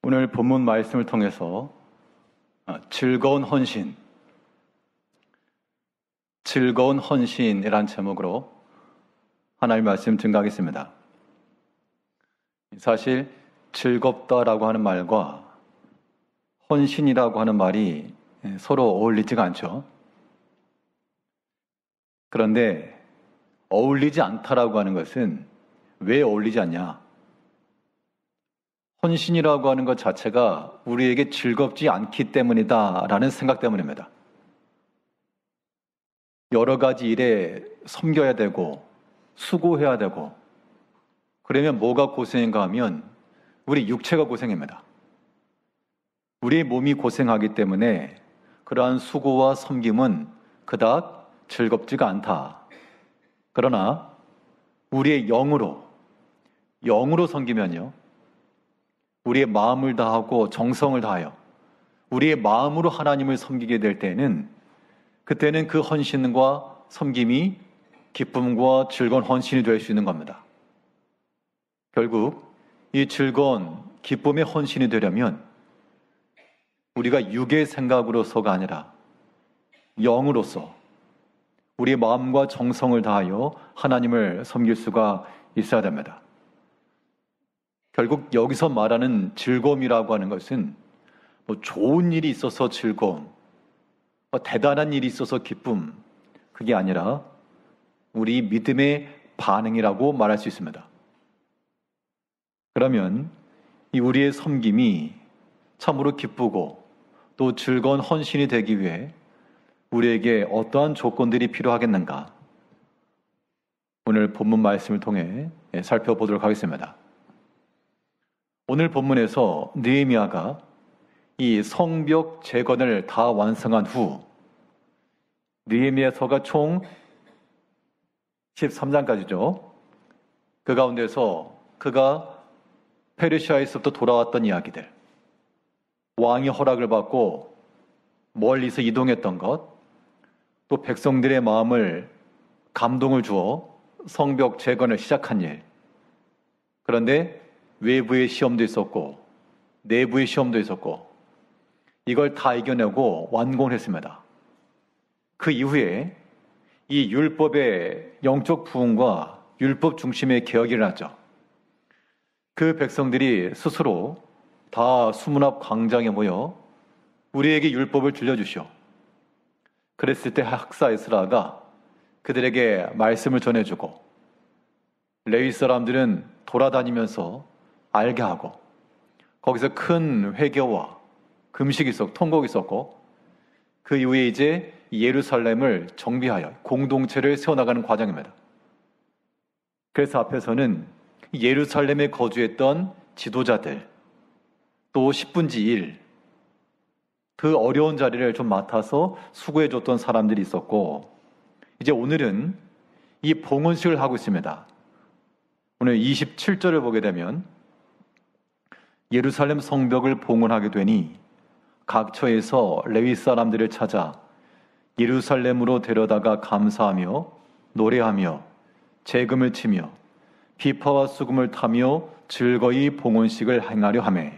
오늘 본문 말씀을 통해서 즐거운 헌신이란 제목으로 하나님의 말씀 증거하겠습니다. 사실 즐겁다라고 하는 말과 헌신이라고 하는 말이 서로 어울리지가 않죠. 그런데 어울리지 않다라고 하는 것은 왜 어울리지 않냐? 헌신이라고 하는 것 자체가 우리에게 즐겁지 않기 때문이다라는 생각 때문입니다. 여러 가지 일에 섬겨야 되고 수고해야 되고 그러면 뭐가 고생인가 하면 우리 육체가 고생입니다. 우리의 몸이 고생하기 때문에 그러한 수고와 섬김은 그닥 즐겁지가 않다. 그러나 우리의 영으로 섬기면요, 우리의 마음을 다하고 정성을 다하여 우리의 마음으로 하나님을 섬기게 될 때는 그때는 그 헌신과 섬김이 기쁨과 즐거운 헌신이 될 수 있는 겁니다. 결국 이 즐거운 기쁨의 헌신이 되려면 우리가 육의 생각으로서가 아니라 영으로서 우리의 마음과 정성을 다하여 하나님을 섬길 수가 있어야 됩니다. 결국 여기서 말하는 즐거움이라고 하는 것은 좋은 일이 있어서 즐거움, 대단한 일이 있어서 기쁨, 그게 아니라 우리 믿음의 반응이라고 말할 수 있습니다. 그러면 이 우리의 섬김이 참으로 기쁘고 또 즐거운 헌신이 되기 위해 우리에게 어떠한 조건들이 필요하겠는가? 오늘 본문 말씀을 통해 살펴보도록 하겠습니다. 오늘 본문에서 느헤미야가 이 성벽 재건을 다 완성한 후 느헤미야서가 총 13장까지죠. 그 가운데서 그가 페르시아에서부터 돌아왔던 이야기들, 왕의 허락을 받고 멀리서 이동했던 것, 또 백성들의 마음을 감동을 주어 성벽 재건을 시작한 일, 그런데 외부의 시험도 있었고 내부의 시험도 있었고 이걸 다 이겨내고 완공을 했습니다. 그 이후에 이 율법의 영적 부흥과 율법 중심의 개혁이 일어났죠. 그 백성들이 스스로 다 수문 앞 광장에 모여 우리에게 율법을 들려주시오. 그랬을 때 학사 에스라가 그들에게 말씀을 전해주고 레위 사람들은 돌아다니면서 알게 하고 거기서 큰 회개와 금식이 있었고 통곡이 있었고 그 이후에 이제 예루살렘을 정비하여 공동체를 세워나가는 과정입니다. 그래서 앞에서는 예루살렘에 거주했던 지도자들, 또 10분지 1, 그 어려운 자리를 좀 맡아서 수고해줬던 사람들이 있었고, 이제 오늘은 이 봉헌식을 하고 있습니다. 오늘 27절을 보게 되면 예루살렘 성벽을 봉헌하게 되니 각처에서 레위 사람들을 찾아 예루살렘으로 데려다가 감사하며 노래하며 재금을 치며 비파와 수금을 타며 즐거이 봉헌식을 행하려 하며,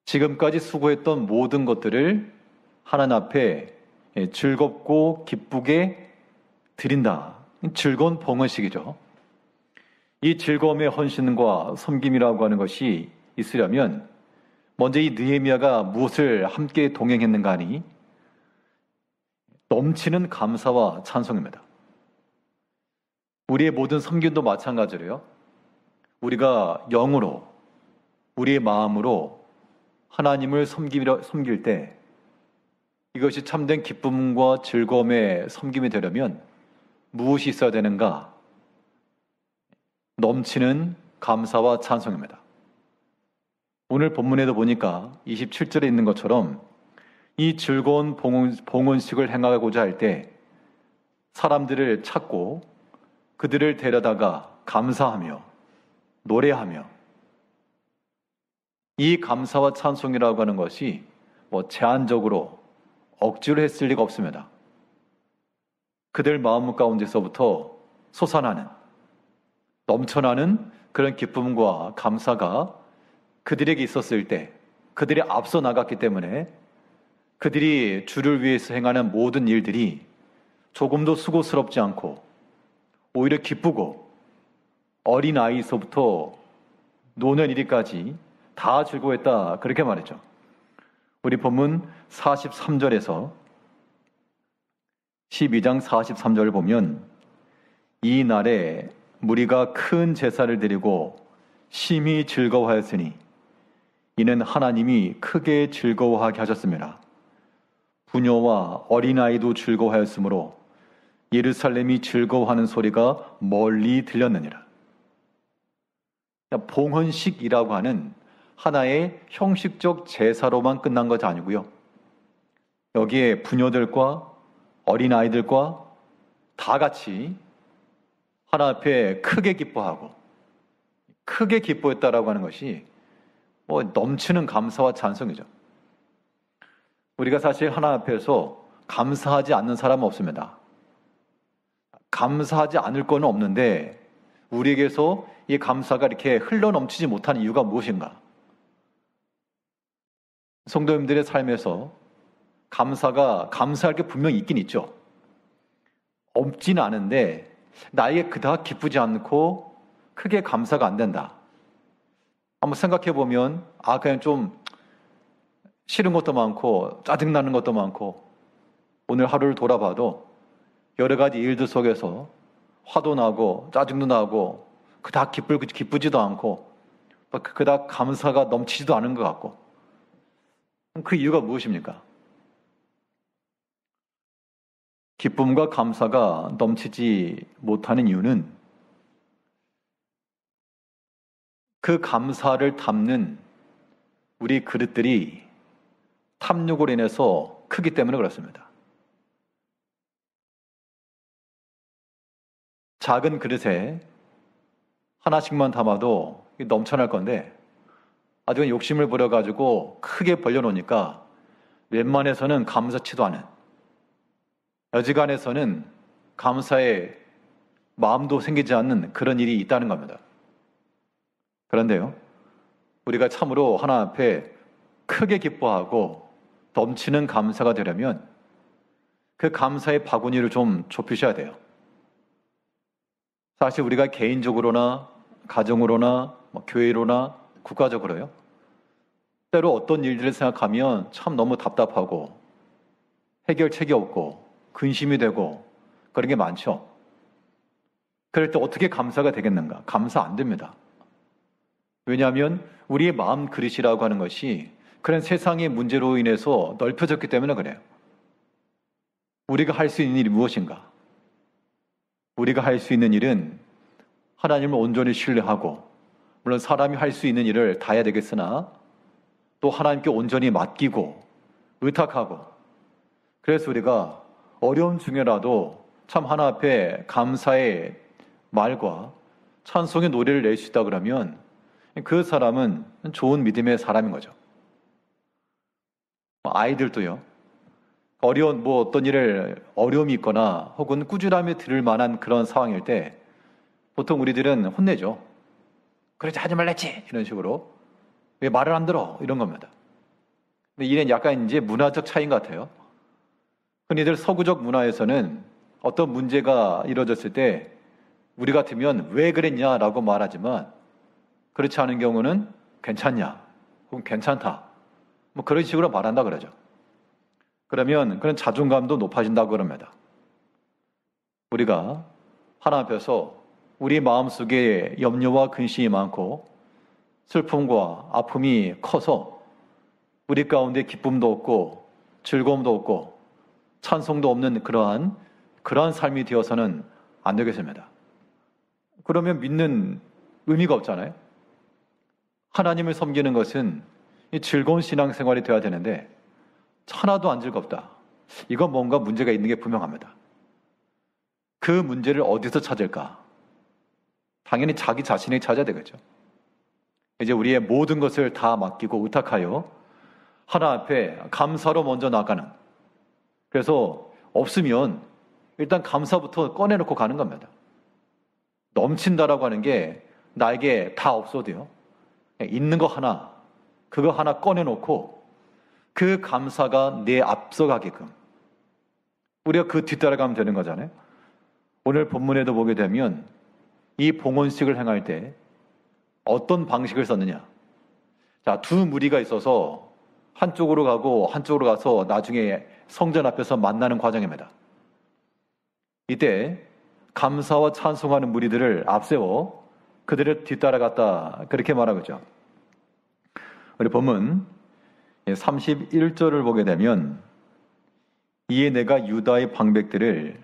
지금까지 수고했던 모든 것들을 하나님 앞에 즐겁고 기쁘게 드린다. 즐거운 봉헌식이죠. 이 즐거움의 헌신과 섬김이라고 하는 것이 있으려면 먼저 이 느헤미야가 무엇을 함께 동행했는가 하니 넘치는 감사와 찬송입니다. 우리의 모든 섬김도 마찬가지로요. 우리가 영으로 우리의 마음으로 하나님을 섬길 때 이것이 참된 기쁨과 즐거움의 섬김이 되려면 무엇이 있어야 되는가? 넘치는 감사와 찬송입니다. 오늘 본문에도 보니까 27절에 있는 것처럼 이 즐거운 봉헌식을 행하고자 할 때 사람들을 찾고 그들을 데려다가 감사하며 노래하며, 이 감사와 찬송이라고 하는 것이 제한적으로 억지로 했을 리가 없습니다. 그들 마음 가운데서부터 솟아나는 넘쳐나는 그런 기쁨과 감사가 그들에게 있었을 때 그들이 앞서 나갔기 때문에 그들이 주를 위해서 행하는 모든 일들이 조금도 수고스럽지 않고 오히려 기쁘고 어린아이서부터 노년 이르기까지 다 즐거워했다, 그렇게 말했죠. 우리 본문 43절에서 12장 43절을 보면 이 날에 무리가 큰 제사를 드리고 심히 즐거워하였으니 이는 하나님이 크게 즐거워하게 하셨습니다. 부녀와 어린아이도 즐거워하였으므로 예루살렘이 즐거워하는 소리가 멀리 들렸느니라. 봉헌식이라고 하는 하나의 형식적 제사로만 끝난 것이 아니고요. 여기에 부녀들과 어린아이들과 다 같이 하나 앞에 크게 기뻐하고, 크게 기뻐했다라고 하는 것이 넘치는 감사와 찬송이죠. 우리가 사실 하나 앞에서 감사하지 않는 사람은 없습니다. 감사하지 않을 건 없는데 우리에게서 이 감사가 이렇게 흘러넘치지 못하는 이유가 무엇인가? 성도님들의 삶에서 감사할 게 분명히 있긴 있죠. 없지는 않은데 나에게 그닥 기쁘지 않고 크게 감사가 안 된다. 한번 생각해 보면 그냥 좀 싫은 것도 많고 짜증나는 것도 많고, 오늘 하루를 돌아봐도 여러 가지 일들 속에서 화도 나고 짜증도 나고 그닥 기쁘지도 않고 그닥 감사가 넘치지도 않은 것 같고, 그 이유가 무엇입니까? 기쁨과 감사가 넘치지 못하는 이유는 그 감사를 담는 우리 그릇들이 탐욕으로 인해서 크기 때문에 그렇습니다. 작은 그릇에 하나씩만 담아도 넘쳐날 건데 아주 욕심을 부려가지고 크게 벌려놓으니까 웬만해서는 감사치도 않은, 여지간해서는 감사의 마음도 생기지 않는 그런 일이 있다는 겁니다. 그런데요, 우리가 참으로 하나 앞에 크게 기뻐하고 넘치는 감사가 되려면 그 감사의 바구니를 좀 좁히셔야 돼요. 사실 우리가 개인적으로나 가정으로나 교회로나 국가적으로요, 때로 어떤 일들을 생각하면 참 너무 답답하고 해결책이 없고 근심이 되고 그런 게 많죠. 그럴 때 어떻게 감사가 되겠는가? 감사 안 됩니다. 왜냐하면 우리의 마음 그릇이라고 하는 것이 그런 세상의 문제로 인해서 넓혀졌기 때문에 그래요. 우리가 할 수 있는 일이 무엇인가? 우리가 할 수 있는 일은 하나님을 온전히 신뢰하고, 물론 사람이 할 수 있는 일을 다 해야 되겠으나 또 하나님께 온전히 맡기고 의탁하고, 그래서 우리가 어려움 중에라도 참 하나 앞에 감사의 말과 찬송의 노래를 낼 수 있다 그러면 그 사람은 좋은 믿음의 사람인 거죠. 아이들도요, 어떤 일을 어려움이 있거나 혹은 꾸준함이 들을 만한 그런 상황일 때 보통 우리들은 혼내죠. 그러지, 하지 말랬지, 이런 식으로. 왜 말을 안 들어, 이런 겁니다. 근데 이는 약간 이제 문화적 차이인 것 같아요. 흔히들 서구적 문화에서는 어떤 문제가 이루어졌을 때 우리 같으면 왜 그랬냐라고 말하지만, 그렇지 않은 경우는 괜찮냐 혹은 괜찮다, 그런 식으로 말한다 그러죠. 그러면 그런 자존감도 높아진다고 그럽니다. 우리가 하나 앞에서 우리 마음속에 염려와 근심이 많고 슬픔과 아픔이 커서 우리 가운데 기쁨도 없고 즐거움도 없고 찬송도 없는 그러한 삶이 되어서는 안 되겠습니다. 그러면 믿는 의미가 없잖아요. 하나님을 섬기는 것은 즐거운 신앙생활이 되어야 되는데 하나도 안 즐겁다. 이건 뭔가 문제가 있는 게 분명합니다. 그 문제를 어디서 찾을까? 당연히 자기 자신이 찾아야 되겠죠. 이제 우리의 모든 것을 다 맡기고 의탁하여 하나 앞에 감사로 먼저 나가는, 그래서 없으면 일단 감사부터 꺼내놓고 가는 겁니다. 넘친다라고 하는 게 나에게 다 없어도요, 있는 거 하나 그거 하나 꺼내놓고 그 감사가 내 앞서가게끔 우리가 그 뒤따라가면 되는 거잖아요. 오늘 본문에도 보게 되면 이 봉헌식을 행할 때 어떤 방식을 썼느냐. 자, 두 무리가 있어서 한쪽으로 가고 한쪽으로 가서 나중에 성전 앞에서 만나는 과정입니다. 이때 감사와 찬송하는 무리들을 앞세워 그들을 뒤따라갔다 그렇게 말하고죠. 우리 본문 31절을 보게 되면 이에 내가 유다의 방백들을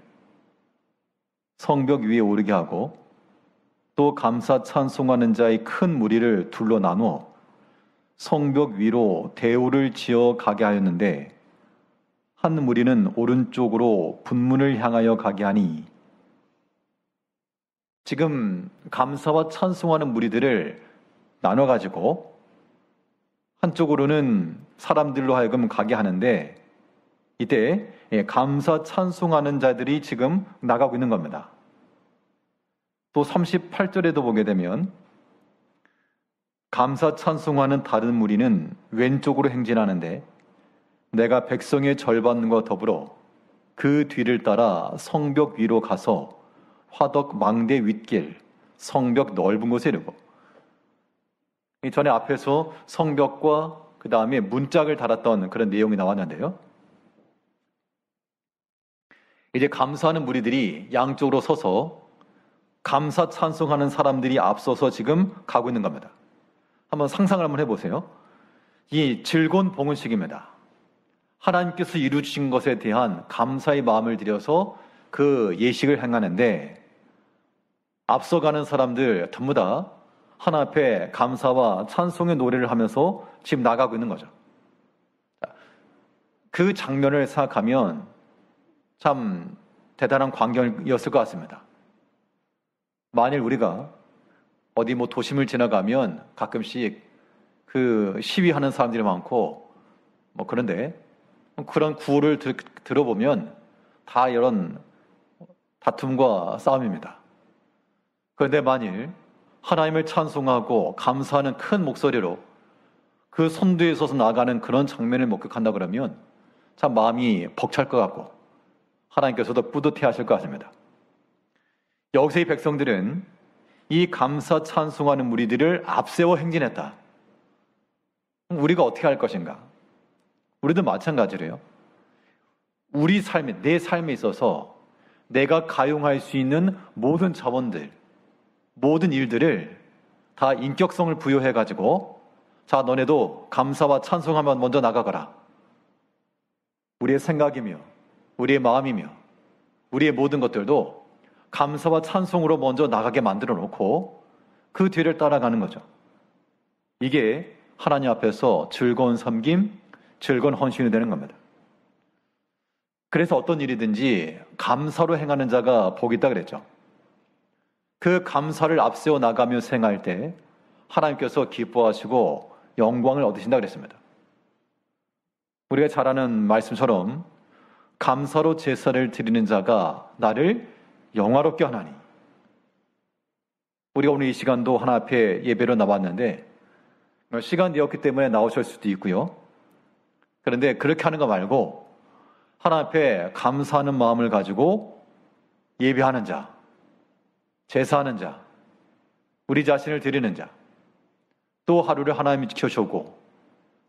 성벽 위에 오르게 하고 또 감사 찬송하는 자의 큰 무리를 둘러 나누어 성벽 위로 대오를 지어 가게 하였는데 한 무리는 오른쪽으로 분문을 향하여 가게 하니 지금 감사와 찬송하는 무리들을 나눠가지고 한쪽으로는 사람들로 하여금 가게 하는데 이때 감사 찬송하는 자들이 지금 나가고 있는 겁니다. 또 38절에도 보게 되면 감사 찬송하는 다른 무리는 왼쪽으로 행진하는데 내가 백성의 절반과 더불어 그 뒤를 따라 성벽 위로 가서 화덕 망대 윗길 성벽 넓은 곳에 이르고 전에 앞에서 성벽과 그 다음에 문짝을 달았던 그런 내용이 나왔는데요. 이제 감사하는 무리들이 양쪽으로 서서 감사 찬송하는 사람들이 앞서서 지금 가고 있는 겁니다. 한번 상상을 한번 해보세요. 이 즐거운 봉헌식입니다. 하나님께서 이루신 것에 대한 감사의 마음을 들여서 그 예식을 행하는데 앞서가는 사람들 전부 다 하나 앞에 감사와 찬송의 노래를 하면서 지금 나가고 있는 거죠. 그 장면을 생각하면 참 대단한 광경이었을 것 같습니다. 만일 우리가 어디 뭐 도심을 지나가면 가끔씩 그 시위하는 사람들이 많고 뭐 그런데 그런 구호를 들어보면 다 이런 다툼과 싸움입니다. 그런데 만일 하나님을 찬송하고 감사하는 큰 목소리로 그 선두에 서서 나가는 그런 장면을 목격한다 그러면 참 마음이 벅찰 것 같고 하나님께서도 뿌듯해 하실 것 같습니다. 여기서 이 백성들은 이 감사 찬송하는 무리들을 앞세워 행진했다. 우리가 어떻게 할 것인가? 우리도 마찬가지로요. 우리 삶에, 내 삶에 있어서 내가 가용할 수 있는 모든 자원들, 모든 일들을 다 인격성을 부여해가지고 자, 너네도 감사와 찬송하면 먼저 나가거라. 우리의 생각이며 우리의 마음이며 우리의 모든 것들도 감사와 찬송으로 먼저 나가게 만들어 놓고 그 뒤를 따라가는 거죠. 이게 하나님 앞에서 즐거운 섬김, 즐거운 헌신이 되는 겁니다. 그래서 어떤 일이든지 감사로 행하는 자가 복이 있다 그랬죠. 그 감사를 앞세워 나가며 행할 때 하나님께서 기뻐하시고 영광을 얻으신다 그랬습니다. 우리가 잘 아는 말씀처럼 감사로 제사를 드리는 자가 나를 영화롭게 하나니. 우리가 오늘 이 시간도 하나 앞에 예배로 나왔는데 시간 되었기 때문에 나오실 수도 있고요. 그런데 그렇게 하는 거 말고 하나 앞에 감사하는 마음을 가지고 예배하는 자, 제사하는 자, 우리 자신을 드리는 자, 또 하루를 하나님이 지켜주고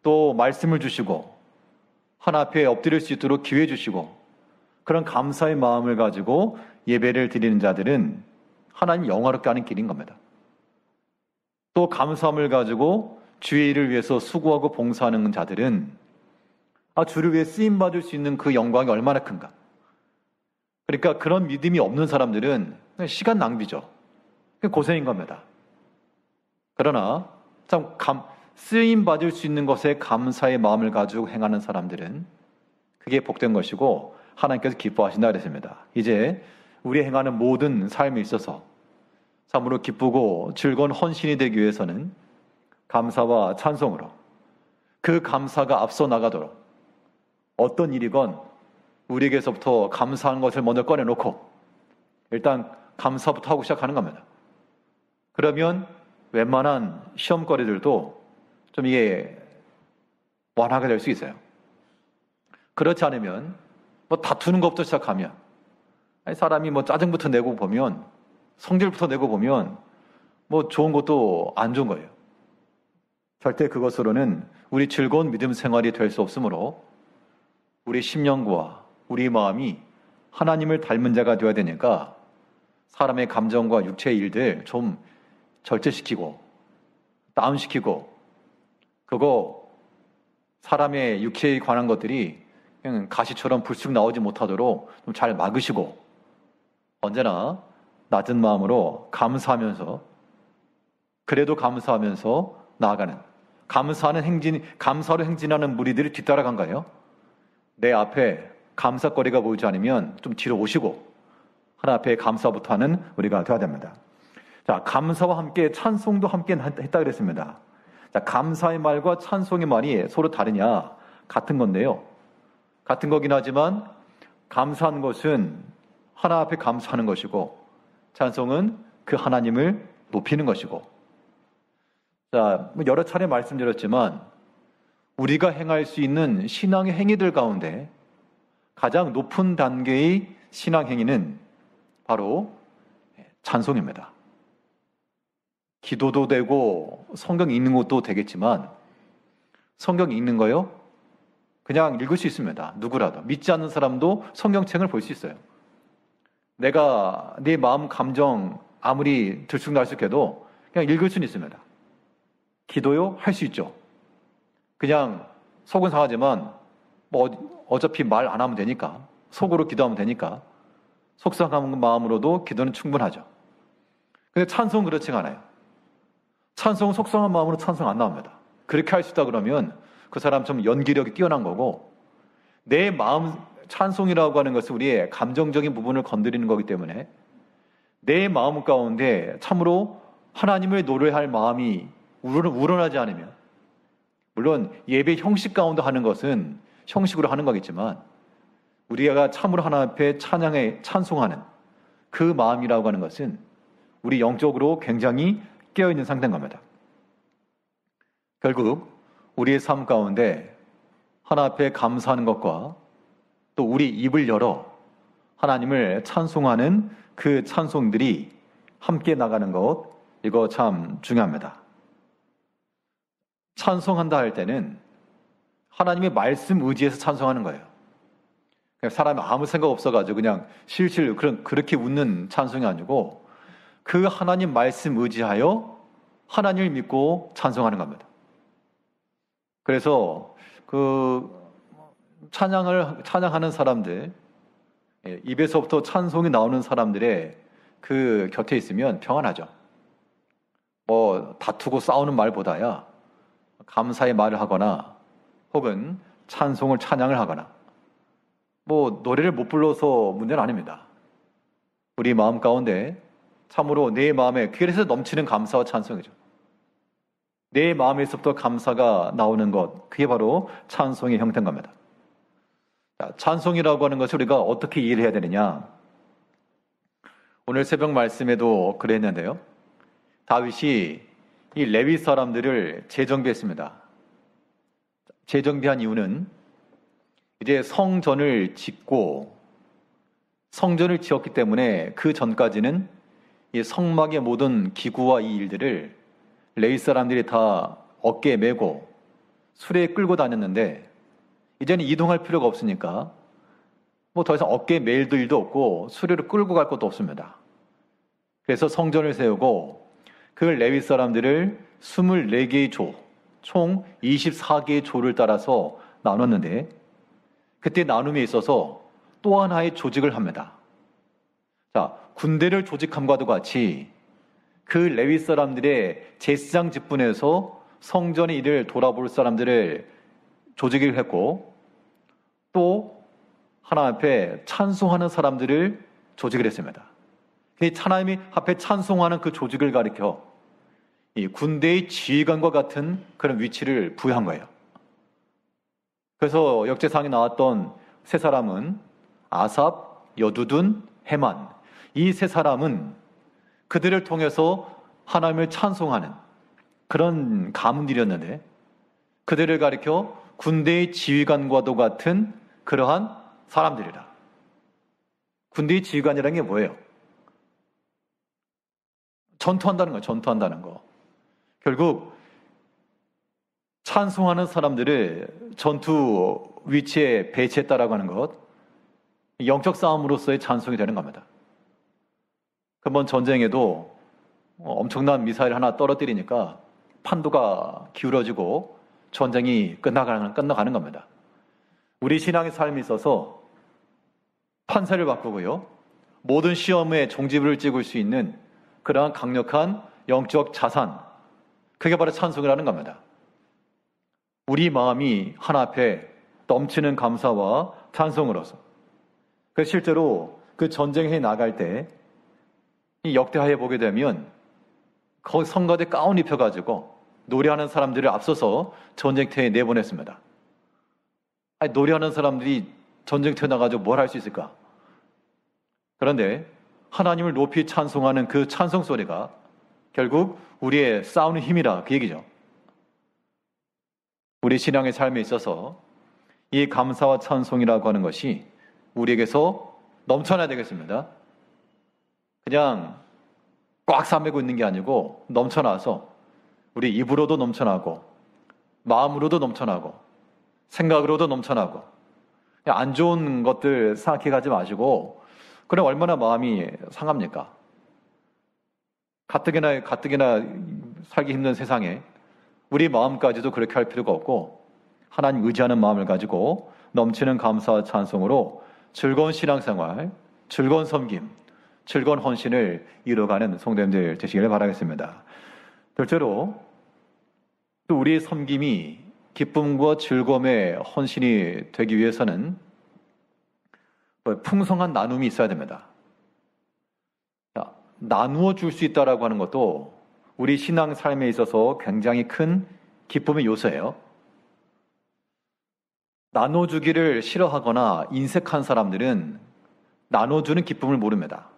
또 말씀을 주시고 하나 앞에 엎드릴 수 있도록 기회 주시고 그런 감사의 마음을 가지고 예배를 드리는 자들은 하나님 영화롭게 하는 길인 겁니다. 또 감사함을 가지고 주의 일을 위해서 수고하고 봉사하는 자들은 주를 위해 쓰임받을 수 있는 그 영광이 얼마나 큰가. 그러니까 그런 믿음이 없는 사람들은 시간 낭비죠. 고생인 겁니다. 그러나 참 쓰임받을 수 있는 것에 감사의 마음을 가지고 행하는 사람들은 그게 복된 것이고 하나님께서 기뻐하신다 그랬습니다. 이제 우리 행하는 모든 삶에 있어서 참으로 기쁘고 즐거운 헌신이 되기 위해서는 감사와 찬송으로 그 감사가 앞서 나가도록 어떤 일이건 우리에게서부터 감사한 것을 먼저 꺼내놓고 일단 감사부터 하고 시작하는 겁니다. 그러면 웬만한 시험거리들도 좀 이게 완화가 될 수 있어요. 그렇지 않으면 뭐 다투는 것부터 시작하면, 아니 사람이 뭐 짜증부터 내고 보면, 성질부터 내고 보면 뭐 좋은 것도 안 좋은 거예요. 절대 그것으로는 우리 즐거운 믿음 생활이 될 수 없으므로 우리 심령과 우리 마음이 하나님을 닮은 자가 되어야 되니까 사람의 감정과 육체의 일들 좀 절제시키고 다운시키고, 그거 사람의 육체에 관한 것들이 그냥 가시처럼 불쑥 나오지 못하도록 좀 잘 막으시고, 언제나 낮은 마음으로 감사하면서, 그래도 감사하면서 나아가는, 감사로 행진하는 무리들이 뒤따라간 거예요. 내 앞에 감사거리가 보이지 않으면 좀 뒤로 오시고 하나 앞에 감사부터 하는 우리가 되어야 됩니다. 자, 감사와 함께 찬송도 함께 했다 그랬습니다. 자, 감사의 말과 찬송의 말이 서로 다르냐? 같은 건데요. 같은 거긴 하지만 감사한 것은 하나 앞에 감사하는 것이고, 찬송은 그 하나님을 높이는 것이고. 자, 여러 차례 말씀드렸지만 우리가 행할 수 있는 신앙의 행위들 가운데 가장 높은 단계의 신앙 행위는 바로 찬송입니다. 기도도 되고 성경 읽는 것도 되겠지만, 성경 읽는 거요? 그냥 읽을 수 있습니다. 누구라도. 믿지 않는 사람도 성경책을 볼 수 있어요. 내가 내 마음 감정 아무리 들쑥날쑥해도 그냥 읽을 수는 있습니다. 기도요? 할 수 있죠. 그냥 속은 상하지만 뭐 어차피 말 안 하면 되니까, 속으로 기도하면 되니까 속상한 마음으로도 기도는 충분하죠. 근데 찬송은 그렇지가 않아요. 찬송은 속상한 마음으로 찬송 안 나옵니다. 그렇게 할 수 있다 그러면 그 사람 좀 연기력이 뛰어난 거고, 내 마음, 찬송이라고 하는 것은 우리의 감정적인 부분을 건드리는 거기 때문에 내 마음 가운데 참으로 하나님을 노래할 마음이 우러나지 않으면, 물론 예배 형식 가운데 하는 것은 형식으로 하는 거겠지만 우리가 참으로 하나님 앞에 찬송하는 그 마음이라고 하는 것은 우리 영적으로 굉장히 깨어있는 상태인 겁니다. 결국 우리의 삶 가운데 하나 앞에 감사하는 것과 또 우리 입을 열어 하나님을 찬송하는 그 찬송들이 함께 나가는 것, 이거 참 중요합니다. 찬송한다 할 때는 하나님의 말씀 의지해서 찬송하는 거예요. 그냥 사람이 아무 생각 없어가지고 그냥 실실 그렇게 웃는 찬송이 아니고, 그 하나님 말씀 의지하여 하나님을 믿고 찬송하는 겁니다. 그래서 그 찬양하는 사람들, 입에서부터 찬송이 나오는 사람들의 그 곁에 있으면 평안하죠. 뭐 다투고 싸우는 말보다야 감사의 말을 하거나 혹은 찬양을 하거나, 뭐 노래를 못 불러서 문제는 아닙니다. 우리 마음 가운데 참으로 내 마음에, 그래서 넘치는 감사와 찬송이죠. 내 마음에서부터 감사가 나오는 것, 그게 바로 찬송의 형태인 겁니다. 자, 찬송이라고 하는 것을 우리가 어떻게 이해를 해야 되느냐? 오늘 새벽 말씀에도 그랬는데요. 다윗이 이 레위 사람들을 재정비했습니다. 재정비한 이유는 이제 성전을 지었기 때문에 그 전까지는 이 성막의 모든 기구와 이 일들을 레위 사람들이 다 어깨에 메고 수레에 끌고 다녔는데, 이제는 이동할 필요가 없으니까 뭐 더 이상 어깨에 멜 일도 없고 수레를 끌고 갈 것도 없습니다. 그래서 성전을 세우고 그 레위 사람들을 24개의 조, 총 24개의 조를 따라서 나눴는데, 그때 나눔에 있어서 또 하나의 조직을 합니다. 자, 군대를 조직함과도 같이 그 레위 사람들의 제사장 직분에서 성전의 일을 돌아볼 사람들을 조직을 했고, 또 하나님 앞에 찬송하는 사람들을 조직을 했습니다. 하나님 앞에 찬송하는 그 조직을 가리켜 이 군대의 지휘관과 같은 그런 위치를 부여한 거예요. 그래서 역대상에 나왔던 세 사람은 아삽, 여두둔, 헤만, 이 세 사람은 그들을 통해서 하나님을 찬송하는 그런 가문들이었는데, 그들을 가리켜 군대의 지휘관과도 같은 그러한 사람들이라. 군대의 지휘관이라는 게 뭐예요? 전투한다는 거예요. 전투한다는 거. 결국 찬송하는 사람들을 전투 위치에 배치했다라고 하는 것, 영적 싸움으로서의 찬송이 되는 겁니다. 한번 전쟁에도 엄청난 미사일 하나 떨어뜨리니까 판도가 기울어지고 전쟁이 끝나가는 겁니다. 우리 신앙의 삶에 있어서 판세를 바꾸고요, 모든 시험에 종지부를 찍을 수 있는 그러한 강력한 영적 자산, 그게 바로 찬송이라는 겁니다. 우리 마음이 하나 앞에 넘치는 감사와 찬송으로서, 그래서 실제로 그 전쟁에 나갈 때 이 역대하에 보게 되면 거기 성가대 가운 입혀가지고 노래하는 사람들을 앞서서 전쟁터에 내보냈습니다. 아니, 노래하는 사람들이 전쟁터에 나가지고 뭘 할 수 있을까? 그런데 하나님을 높이 찬송하는 그 찬송 소리가 결국 우리의 싸우는 힘이라, 그 얘기죠. 우리 신앙의 삶에 있어서 이 감사와 찬송이라고 하는 것이 우리에게서 넘쳐나야 되겠습니다. 그냥 꽉 싸매고 있는 게 아니고 넘쳐나서 우리 입으로도 넘쳐나고 마음으로도 넘쳐나고 생각으로도 넘쳐나고, 안 좋은 것들 생각해 가지 마시고, 그럼 얼마나 마음이 상합니까? 가뜩이나 살기 힘든 세상에 우리 마음까지도 그렇게 할 필요가 없고, 하나님 의지하는 마음을 가지고 넘치는 감사와 찬송으로 즐거운 신앙생활, 즐거운 섬김, 즐거운 헌신을 이뤄가는 성도님들 되시기를 바라겠습니다. 둘째로, 또 우리의 섬김이 기쁨과 즐거움의 헌신이 되기 위해서는 풍성한 나눔이 있어야 됩니다. 나누어 줄 수 있다라고 하는 것도 우리 신앙 삶에 있어서 굉장히 큰 기쁨의 요소예요. 나눠주기를 싫어하거나 인색한 사람들은 나눠주는 기쁨을 모릅니다.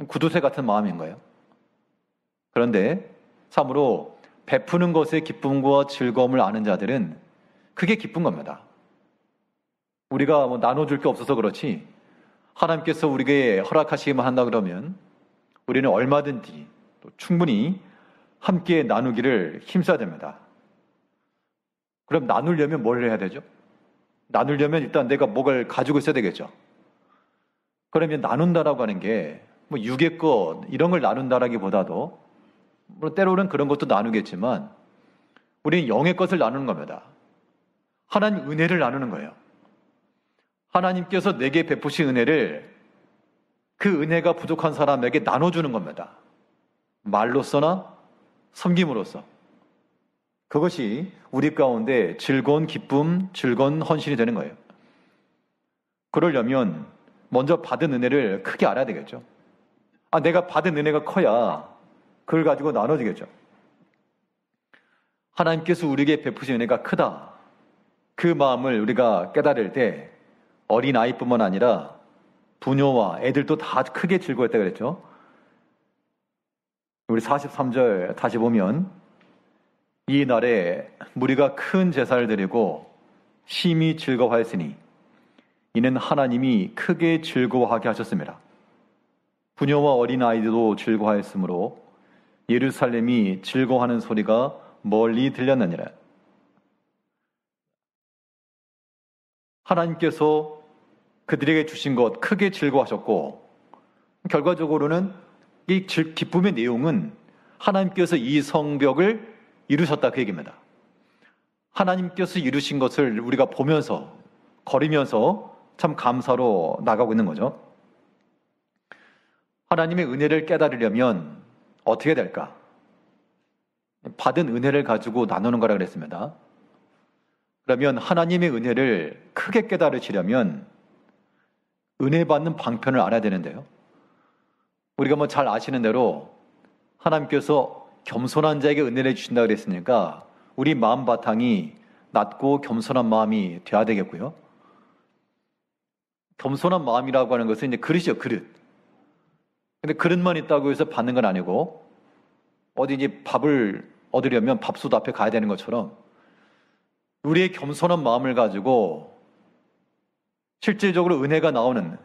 구두쇠 같은 마음인 거예요. 그런데 참으로 베푸는 것의 기쁨과 즐거움을 아는 자들은 그게 기쁜 겁니다. 우리가 나눠줄 게 없어서 그렇지, 하나님께서 우리에게 허락하시기만 한다 그러면 우리는 얼마든지 또 충분히 함께 나누기를 힘써야 됩니다. 그럼 나누려면 뭘 해야 되죠? 나누려면 일단 내가 뭐를 가지고 있어야 되겠죠. 그러면 나눈다라고 하는 게 육의 것 이런 걸 나눈다라기보다도, 물론 때로는 그런 것도 나누겠지만 우리는 영의 것을 나누는 겁니다. 하나님 은혜를 나누는 거예요. 하나님께서 내게 베푸신 은혜를 그 은혜가 부족한 사람에게 나눠주는 겁니다. 말로서나 섬김으로써. 그것이 우리 가운데 즐거운 기쁨, 즐거운 헌신이 되는 거예요. 그러려면 먼저 받은 은혜를 크게 알아야 되겠죠. 내가 받은 은혜가 커야 그걸 가지고 나눠지겠죠. 하나님께서 우리에게 베푸신 은혜가 크다, 그 마음을 우리가 깨달을 때 어린 아이뿐만 아니라 부녀와 애들도 다 크게 즐거웠다 그랬죠. 우리 43절 다시 보면, 이 날에 무리가 큰 제사를 드리고 심히 즐거워하였으니 이는 하나님이 크게 즐거워하게 하셨습니다. 부녀와 어린아이들도 즐거워하였으므로 예루살렘이 즐거워하는 소리가 멀리 들렸느니라. 하나님께서 그들에게 주신 것 크게 즐거워하셨고, 결과적으로는 이 기쁨의 내용은 하나님께서 이 성벽을 이루셨다, 그 얘기입니다. 하나님께서 이루신 것을 우리가 보면서 거리면서 참 감사로 나가고 있는 거죠. 하나님의 은혜를 깨달으려면 어떻게 될까? 받은 은혜를 가지고 나누는 거라 그랬습니다. 그러면 하나님의 은혜를 크게 깨달으시려면 은혜 받는 방편을 알아야 되는데요. 우리가 잘 아시는 대로 하나님께서 겸손한 자에게 은혜를 주신다 그랬으니까 우리 마음 바탕이 낮고 겸손한 마음이 돼야 되겠고요. 겸손한 마음이라고 하는 것은 이제 그릇이요, 그릇. 근데 그릇만 있다고 해서 받는 건 아니고, 어디 이제 밥을 얻으려면 밥솥 앞에 가야 되는 것처럼 우리의 겸손한 마음을 가지고 실질적으로 은혜가 나오는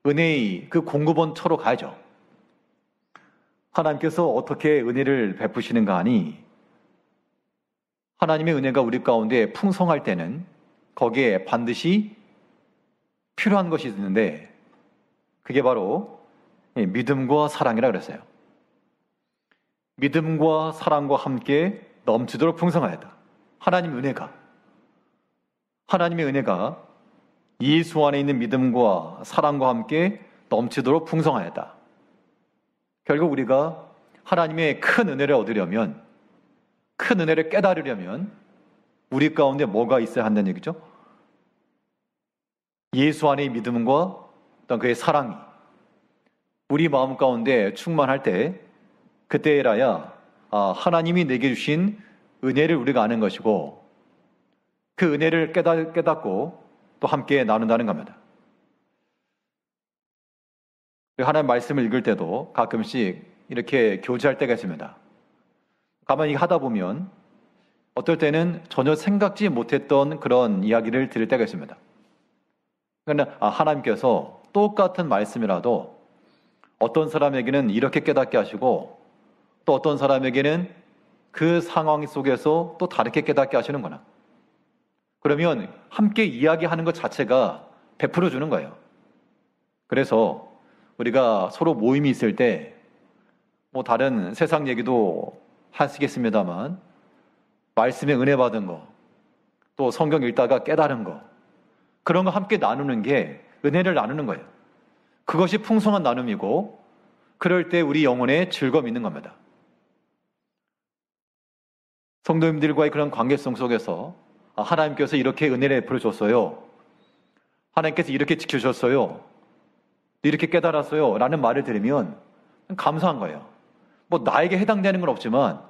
은혜의 그 공급원처로 가야죠. 하나님께서 어떻게 은혜를 베푸시는가 하니, 하나님의 은혜가 우리 가운데 풍성할 때는 거기에 반드시 필요한 것이 있는데, 그게 바로 믿음과 사랑이라 그랬어요. 믿음과 사랑과 함께 넘치도록 풍성하였다. 하나님의 은혜가 예수 안에 있는 믿음과 사랑과 함께 넘치도록 풍성하였다. 결국 우리가 하나님의 큰 은혜를 얻으려면, 큰 은혜를 깨달으려면 우리 가운데 뭐가 있어야 한다는 얘기죠? 예수 안의 믿음과 또 그의 사랑이 우리 마음 가운데 충만할 때, 그때라야 하나님이 내게 주신 은혜를 우리가 아는 것이고, 그 은혜를 깨닫고 또 함께 나눈다는 겁니다. 하나님 말씀을 읽을 때도 가끔씩 이렇게 교제할 때가 있습니다. 가만히 하다 보면 어떨 때는 전혀 생각지 못했던 그런 이야기를 들을 때가 있습니다. 그러나 하나님께서 똑같은 말씀이라도 어떤 사람에게는 이렇게 깨닫게 하시고, 또 어떤 사람에게는 그 상황 속에서 또 다르게 깨닫게 하시는구나. 그러면 함께 이야기하는 것 자체가 베풀어 주는 거예요. 그래서 우리가 서로 모임이 있을 때 다른 세상 얘기도 하시겠습니다만, 말씀에 은혜 받은 거, 또 성경 읽다가 깨달은 거, 그런 거 함께 나누는 게 은혜를 나누는 거예요. 그것이 풍성한 나눔이고, 그럴 때 우리 영혼에 즐거움이 있는 겁니다. 성도님들과의 그런 관계성 속에서 하나님께서 이렇게 은혜를 베풀어 줬어요, 하나님께서 이렇게 지켜주셨어요, 이렇게 깨달았어요 라는 말을 들으면 감사한 거예요. 나에게 해당되는 건 없지만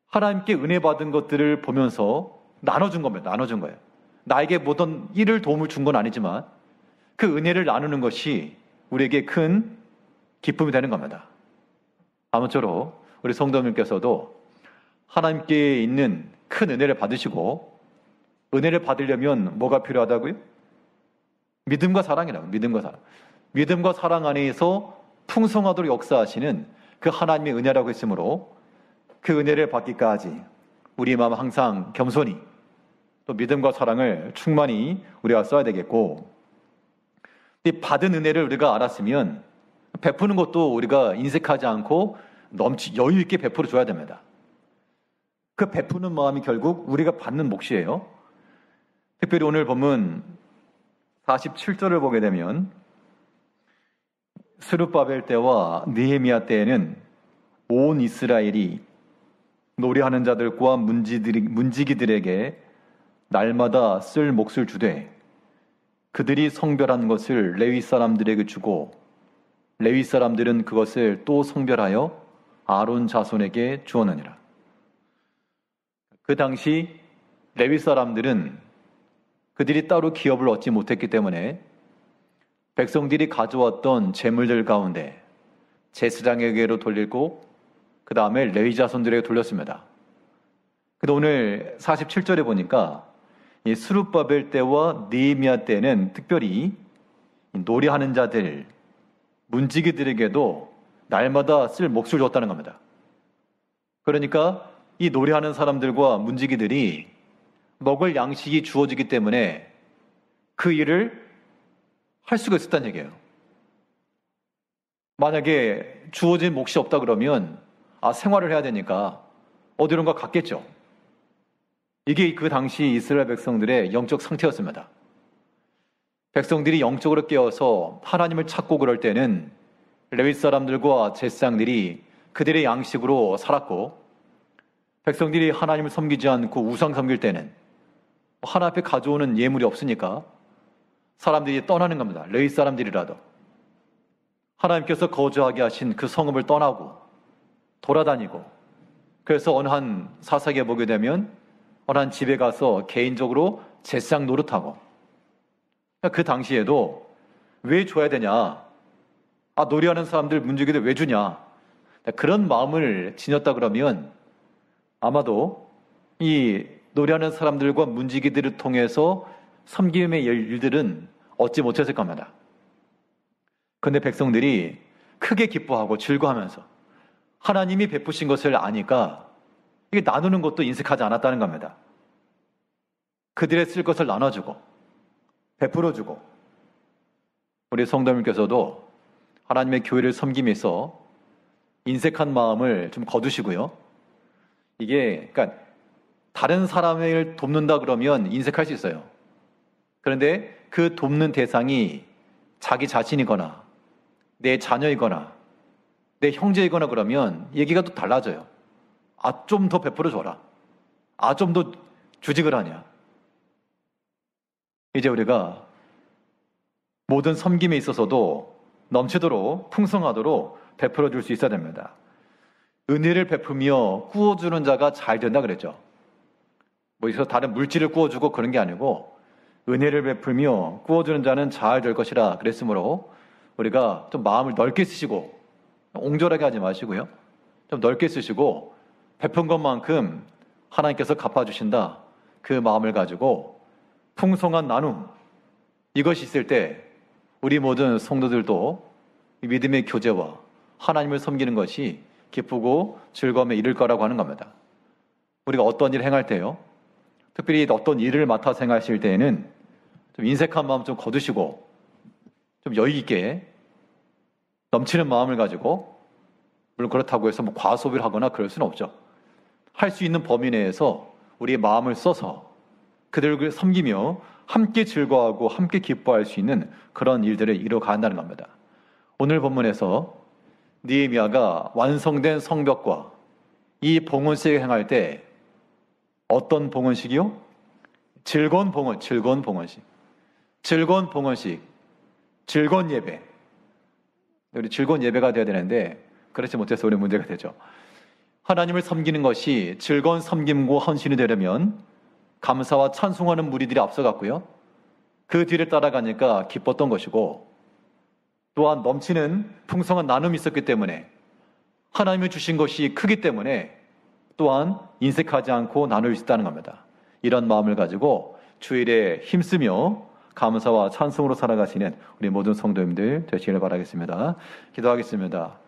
하나님께 은혜 받은 것들을 보면서 나눠준 겁니다. 나눠준 거예요. 나에게 어떤 일을 도움을 준 건 아니지만 그 은혜를 나누는 것이 우리에게 큰 기쁨이 되는 겁니다. 아무쪼록 우리 성도님께서도 하나님께 있는 큰 은혜를 받으시고, 은혜를 받으려면 뭐가 필요하다고요? 믿음과 사랑이라고. 믿음과 사랑 안에서 풍성하도록 역사하시는 그 하나님의 은혜라고 했으므로, 그 은혜를 받기까지 우리 마음 항상 겸손히 또 믿음과 사랑을 충만히 우리가 써야 되겠고, 이 받은 은혜를 우리가 알았으면 베푸는 것도 우리가 인색하지 않고 여유 있게 베풀어 줘야 됩니다. 그 베푸는 마음이 결국 우리가 받는 몫이에요. 특별히 오늘 본문 47절을 보게 되면, 스룹바벨 때와 느헤미야 때에는 온 이스라엘이 노래하는 자들과 문지기들에게 날마다 쓸 몫을 주되, 그들이 성별한 것을 레위 사람들에게 주고, 레위 사람들은 그것을 또 성별하여 아론 자손에게 주었느니라. 그 당시 레위 사람들은 그들이 따로 기업을 얻지 못했기 때문에 백성들이 가져왔던 재물들 가운데 제사장에게로 돌리고, 그 다음에 레위 자손들에게 돌렸습니다. 근데 오늘 47절에 보니까 이 스룹바벨 때와 느헤미야 때는 특별히 노래하는 자들, 문지기들에게도 날마다 쓸 몫을 줬다는 겁니다. 그러니까 이 노래하는 사람들과 문지기들이 먹을 양식이 주어지기 때문에 그 일을 할 수가 있었다는 얘기예요. 만약에 주어진 몫이 없다 그러면 생활을 해야 되니까 어디론가 갔겠죠. 이게 그 당시 이스라엘 백성들의 영적 상태였습니다. 백성들이 영적으로 깨어서 하나님을 찾고 그럴 때는 레위 사람들과 제사장들이 그들의 양식으로 살았고, 백성들이 하나님을 섬기지 않고 우상 섬길 때는 하나님 앞에 가져오는 예물이 없으니까 사람들이 떠나는 겁니다. 레위 사람들이라도 하나님께서 거주하게 하신 그 성읍을 떠나고 돌아다니고, 그래서 어느 한 사사기에 보게 되면 어느 한 집에 가서 개인적으로 제사장 노릇하고, 그 당시에도 왜 줘야 되냐, 노래하는 사람들 문지기들 왜 주냐, 그런 마음을 지녔다 그러면 아마도 이 노래하는 사람들과 문지기들을 통해서 섬김의 일들은 얻지 못했을 겁니다. 그런데 백성들이 크게 기뻐하고 즐거워하면서 하나님이 베푸신 것을 아니까 이게 나누는 것도 인색하지 않았다는 겁니다. 그들의 쓸 것을 나눠주고 베풀어주고, 우리 성도님께서도 하나님의 교회를 섬김에 있어 인색한 마음을 좀 거두시고요. 그러니까 다른 사람을 돕는다 그러면 인색할 수 있어요. 그런데 그 돕는 대상이 자기 자신이거나 내 자녀이거나 내 형제이거나 그러면 얘기가 또 달라져요. 좀 더 베풀어 줘라. 좀 더 주지 그러냐. 이제 우리가 모든 섬김에 있어서도 넘치도록 풍성하도록 베풀어 줄 수 있어야 됩니다. 은혜를 베푸며 구워주는 자가 잘 된다 그랬죠. 여기서 다른 물질을 구워주고 그런 게 아니고 은혜를 베풀며 구워주는 자는 잘 될 것이라 그랬으므로 우리가 좀 마음을 넓게 쓰시고 옹졸하게 하지 마시고요. 좀 넓게 쓰시고 베푼 것만큼 하나님께서 갚아주신다. 그 마음을 가지고 풍성한 나눔, 이것이 있을 때 우리 모든 성도들도 믿음의 교제와 하나님을 섬기는 것이 기쁘고 즐거움에 이를 거라고 하는 겁니다. 우리가 어떤 일을 행할 때요, 특별히 어떤 일을 맡아서 행하실 때에는 좀 인색한 마음 좀 거두시고 좀 여유 있게 넘치는 마음을 가지고, 물론 그렇다고 해서 과소비를 하거나 그럴 수는 없죠. 할 수 있는 범위 내에서 우리의 마음을 써서 그들을 섬기며 함께 즐거워하고 함께 기뻐할 수 있는 그런 일들을 이루어간다는 겁니다. 오늘 본문에서 느헤미야가 완성된 성벽과 이 봉헌식을 행할 때 어떤 봉헌식이요? 즐거운 봉헌식, 즐거운 예배. 우리 즐거운 예배가 되어야 되는데 그렇지 못해서 우리 문제가 되죠. 하나님을 섬기는 것이 즐거운 섬김과 헌신이 되려면 감사와 찬송하는 무리들이 앞서갔고요. 그 뒤를 따라가니까 기뻤던 것이고, 또한 넘치는 풍성한 나눔이 있었기 때문에, 하나님이 주신 것이 크기 때문에 또한 인색하지 않고 나눌 수 있다는 겁니다. 이런 마음을 가지고 주일에 힘쓰며 감사와 찬송으로 살아가시는 우리 모든 성도님들 되시기를 바라겠습니다. 기도하겠습니다.